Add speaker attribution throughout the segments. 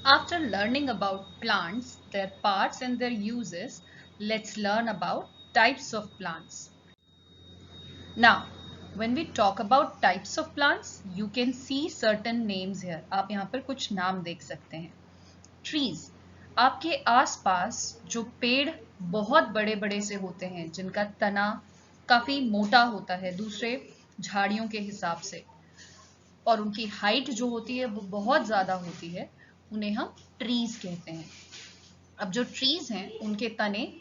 Speaker 1: After learning about plants, their parts and their uses, let's learn about types of plants. Now, when we talk about types of plants, you can see certain names here. आप यहाँ पर कुछ नाम देख सकते हैं. Trees, आपके आसपास जो पेड़ बहुत बड़े बड़े से होते हैं, जिनका तना काफी मोटा होता है दूसरे झाड़ियों के हिसाब से, और उनकी हाइट जो होती है वो बहुत ज्यादा होती है, उन्हें हम ट्रीज कहते हैं. अब जो ट्रीज हैं उनके तने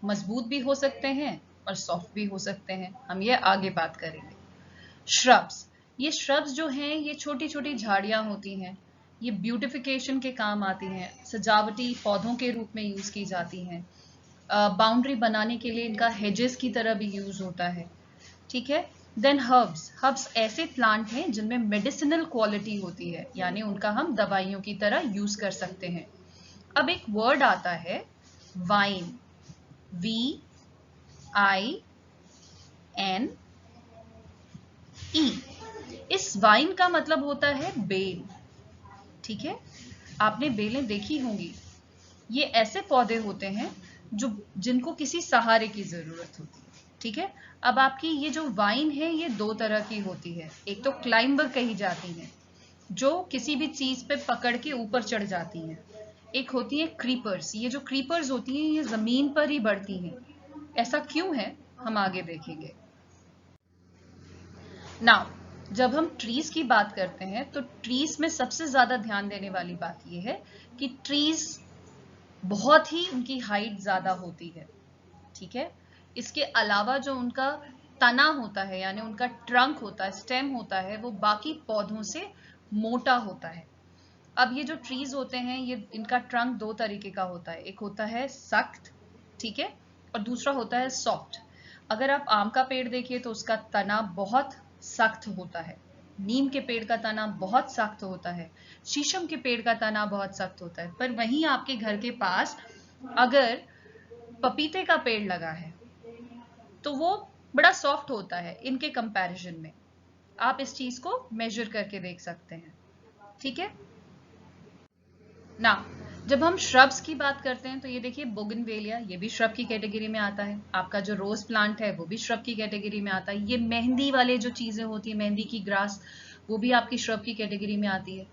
Speaker 1: मजबूत भी हो सकते हैं और सॉफ्ट भी हो सकते हैं. हम ये आगे बात करेंगे. श्रब्स, ये श्रब्स जो हैं ये छोटी छोटी झाड़ियां होती हैं. ये ब्यूटिफिकेशन के काम आती हैं, सजावटी पौधों के रूप में यूज की जाती हैं. बाउंड्री बनाने के लिए इनका हेजेस की तरह भी यूज होता है. ठीक है. देन हर्ब्स, हर्ब्स ऐसे प्लांट हैं जिनमें मेडिसिनल क्वालिटी होती है, यानी उनका हम दवाइयों की तरह यूज कर सकते हैं. अब एक वर्ड आता है वाइन, VINE. इस वाइन का मतलब होता है बेल. ठीक है. आपने बेलें देखी होंगी. ये ऐसे पौधे होते हैं जो जिनको किसी सहारे की जरूरत होती है. ठीक है. अब आपकी ये जो वाइन है ये दो तरह की होती है. एक तो क्लाइंबर कही जाती है, जो किसी भी चीज पे पकड़ के ऊपर चढ़ जाती हैं. एक होती है क्रीपर्स. ये जो क्रीपर्स होती हैं ये जमीन पर ही बढ़ती हैं. ऐसा क्यों है हम आगे देखेंगे. नाउ, जब हम ट्रीज की बात करते हैं तो ट्रीज में सबसे ज्यादा ध्यान देने वाली बात यह है कि ट्रीज बहुत ही उनकी हाइट ज्यादा होती है. ठीक है. इसके अलावा जो उनका तना होता है, यानी उनका ट्रंक होता है, स्टेम होता है, वो बाकी पौधों से मोटा होता है. अब ये जो ट्रीज होते हैं ये इनका ट्रंक दो तरीके का होता है. एक होता है सख्त, ठीक है, और दूसरा होता है सॉफ्ट. अगर आप आम का पेड़ देखिए तो उसका तना बहुत सख्त होता है. नीम के पेड़ का तना बहुत सख्त होता है. शीशम के पेड़ का तना बहुत सख्त होता है. पर वहीं आपके घर के पास अगर पपीते का पेड़ लगा है तो वो बड़ा सॉफ्ट होता है इनके कंपैरिजन में. आप इस चीज को मेजर करके देख सकते हैं. ठीक है ना. जब हम श्रब्स की बात करते हैं तो ये देखिए बोगनवेलिया, ये भी श्रब की कैटेगरी में आता है. आपका जो रोज प्लांट है वो भी श्रब की कैटेगरी में आता है. ये मेहंदी वाले जो चीजें होती है, मेहंदी की ग्रास, वो भी आपकी श्रब की कैटेगरी में आती है.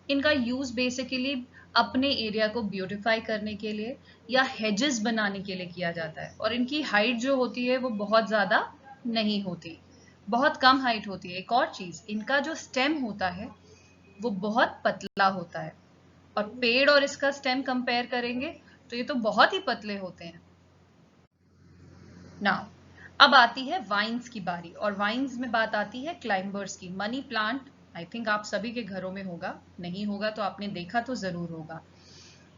Speaker 1: इनका यूज बेसिकली अपने एरिया को ब्यूटिफाई करने के लिए या हेजेस बनाने के लिए किया जाता है. और इनकी हाइट जो होती है वो बहुत ज्यादा नहीं होती, बहुत कम हाइट होती है. एक और चीज, इनका जो स्टेम होता है वो बहुत पतला होता है. और पेड़ और इसका स्टेम कंपेयर करेंगे तो ये तो बहुत ही पतले होते हैं. नाउ, अब आती है वाइन्स की बारी. और वाइन्स में बात आती है क्लाइंबर्स की. मनी प्लांट आई थिंक आप सभी के घरों में होगा, नहीं होगा तो आपने देखा तो जरूर होगा.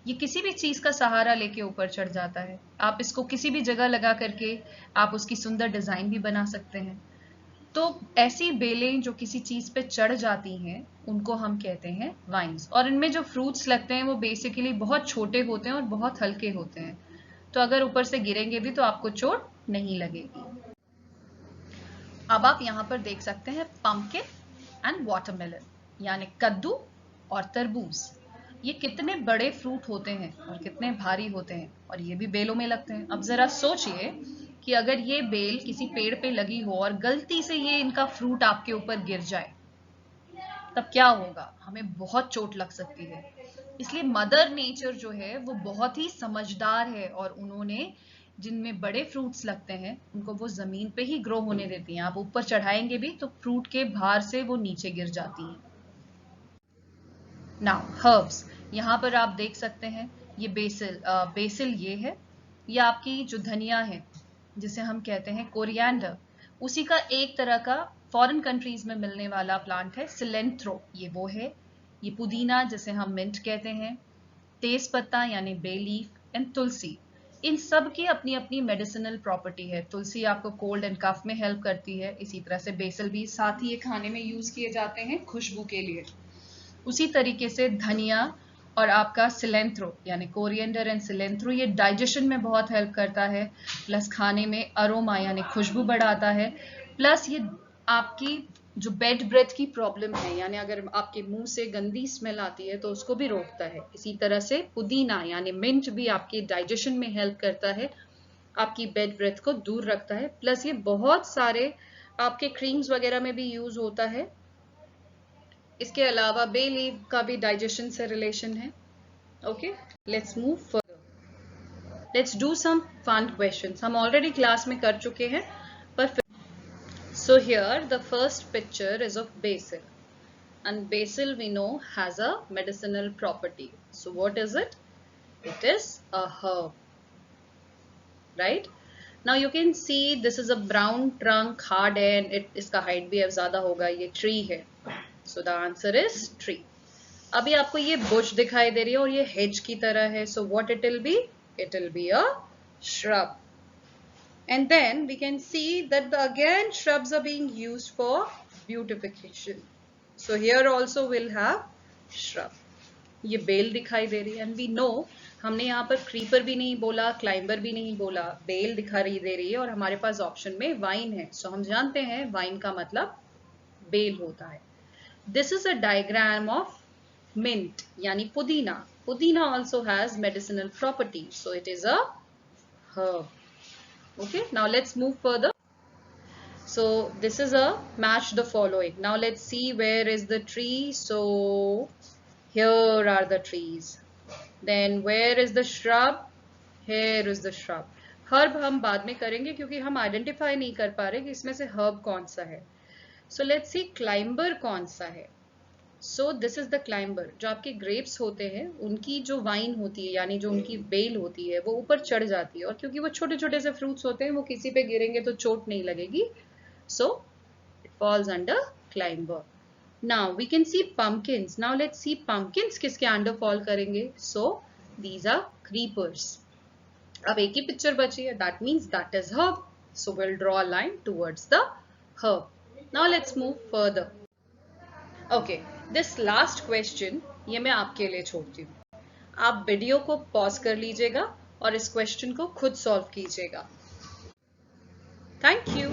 Speaker 1: ये किसी भी चीज का सहारा लेके ऊपर चढ़ जाता है. आप इसको किसी भी जगह लगा करके आप उसकी सुंदर डिजाइन भी बना सकते हैं. तो ऐसी बेलें जो किसी चीज पे चढ़ जाती हैं उनको हम कहते हैं वाइन्स. और इनमें जो फ्रूट्स लगते हैं वो बेसिकली बहुत छोटे होते हैं और बहुत हल्के होते हैं. तो अगर ऊपर से गिरेंगे भी तो आपको चोट नहीं लगेगी. अब आप यहाँ पर देख सकते हैं पंपकिन एंड वाटरमेलन, यानी कद्दू और तरबूज. ये कितने बड़े फ्रूट होते हैं और कितने भारी होते हैं, और ये भी बेलों में लगते हैं. अब जरा सोचिए कि अगर ये बेल किसी पेड़ पे लगी हो और गलती से ये इनका फ्रूट आपके ऊपर गिर जाए तब क्या होगा. हमें बहुत चोट लग सकती है. इसलिए मदर नेचर जो है वो बहुत ही समझदार है, और उन्होंने जिनमें बड़े फ्रूट्स लगते हैं उनको वो जमीन पे ही ग्रो होने देती हैं. आप ऊपर चढ़ाएंगे भी तो फ्रूट के भार से वो नीचे गिर जाती हैं. नाउ हर्ब्स, यहाँ पर आप देख सकते हैं ये बेसिल ये है. ये आपकी जो धनिया है जिसे हम कहते हैं कोरिएंडर, उसी का एक तरह का फॉरेन कंट्रीज में मिलने वाला प्लांट है सिलेंथ्रो, ये वो है. ये पुदीना जिसे हम मिंट कहते हैं, तेज पत्ता यानी बे लीफ, एंड तुलसी. इन सब की अपनी अपनी मेडिसिनल प्रॉपर्टी है. तुलसी आपको कोल्ड एंड कफ में हेल्प करती है, इसी तरह से बेसिल भी. साथ ही ये खाने में यूज किए जाते हैं खुशबू के लिए. उसी तरीके से धनिया और आपका सिलेंथ्रो यानी कोरिएंडर एंड सिलेंथ्रो, ये डाइजेशन में बहुत हेल्प करता है, प्लस खाने में अरोमा यानी खुशबू बढ़ाता है, प्लस ये आपकी जो बेड ब्रेथ की प्रॉब्लम है, यानी अगर आपके मुंह से गंदी स्मेल आती है तो उसको भी रोकता है। इसी तरह से पुदीना यानी मिंट भी आपकी डाइजेशन में हेल्प करता है, आपकी बेड ब्रेथ को दूर रखता है। प्लस ये बहुत सारे आपके क्रीम्स वगैरह में भी यूज होता है। इसके अलावा बे लीफ का भी डाइजेशन से रिलेशन है। Okay, let's move further. Let's do some fun questions. हम ऑलरेडी क्लास में कर चुके हैं, पर so here the first picture is of basil, and basil we know has a medicinal property. So what is it? It is a herb, right? Now you can see this is a brown trunk, hard end. इसका height भी अब ज़्यादा होगा, ये tree है. So the answer is tree. अभी आपको ये bush दिखाई दे रही है और ये hedge की तरह है. So what it will be? It will be a shrub. And then we can see that again shrubs are being used for beautification. So here also we'll have shrub. ये bell दिखाई दे रही है, and we know हमने यहाँ पर creeper भी नहीं बोला, क्लाइंबर भी नहीं बोला, बेल दिखाई दे रही है और हमारे पास ऑप्शन में वाइन है. So हम जानते हैं वाइन का मतलब बेल होता है. This is a diagram of mint यानी पुदीना. पुदीना also has medicinal properties, so it is a herb. Okay, now let's move further. So this is a match the following. Now let's see where is the tree. So here are the trees. Then where is the shrub? Here is the shrub. Herb हम बाद में करेंगे क्योंकि हम identify नहीं कर पा रहे कि इसमें से herb कौन सा है. So let's see climber कौन सा है. So this is the climber. जो आपके grapes होते हैं उनकी जो वाइन होती है यानी जो उनकी बेल होती है वो ऊपर चढ़ जाती है, और क्योंकि वो छोटे छोटे से फ्रूट्स होते हैं वो किसी पे गिरेंगे तो चोट नहीं लगेगी. So it falls under climber. Now we can see pumpkins. Now let's see pumpkins किसके अंडर फॉल करेंगे. So these are creepers. अब एक ही पिक्चर बची है, that means that is herb. So we'll draw a line towards the herb. Now let's move further. Okay, this last question ये मैं आपके लिए छोड़ती हूँ. आप वीडियो को पॉज कर लीजिएगा और इस क्वेश्चन को खुद सॉल्व कीजिएगा. Thank you.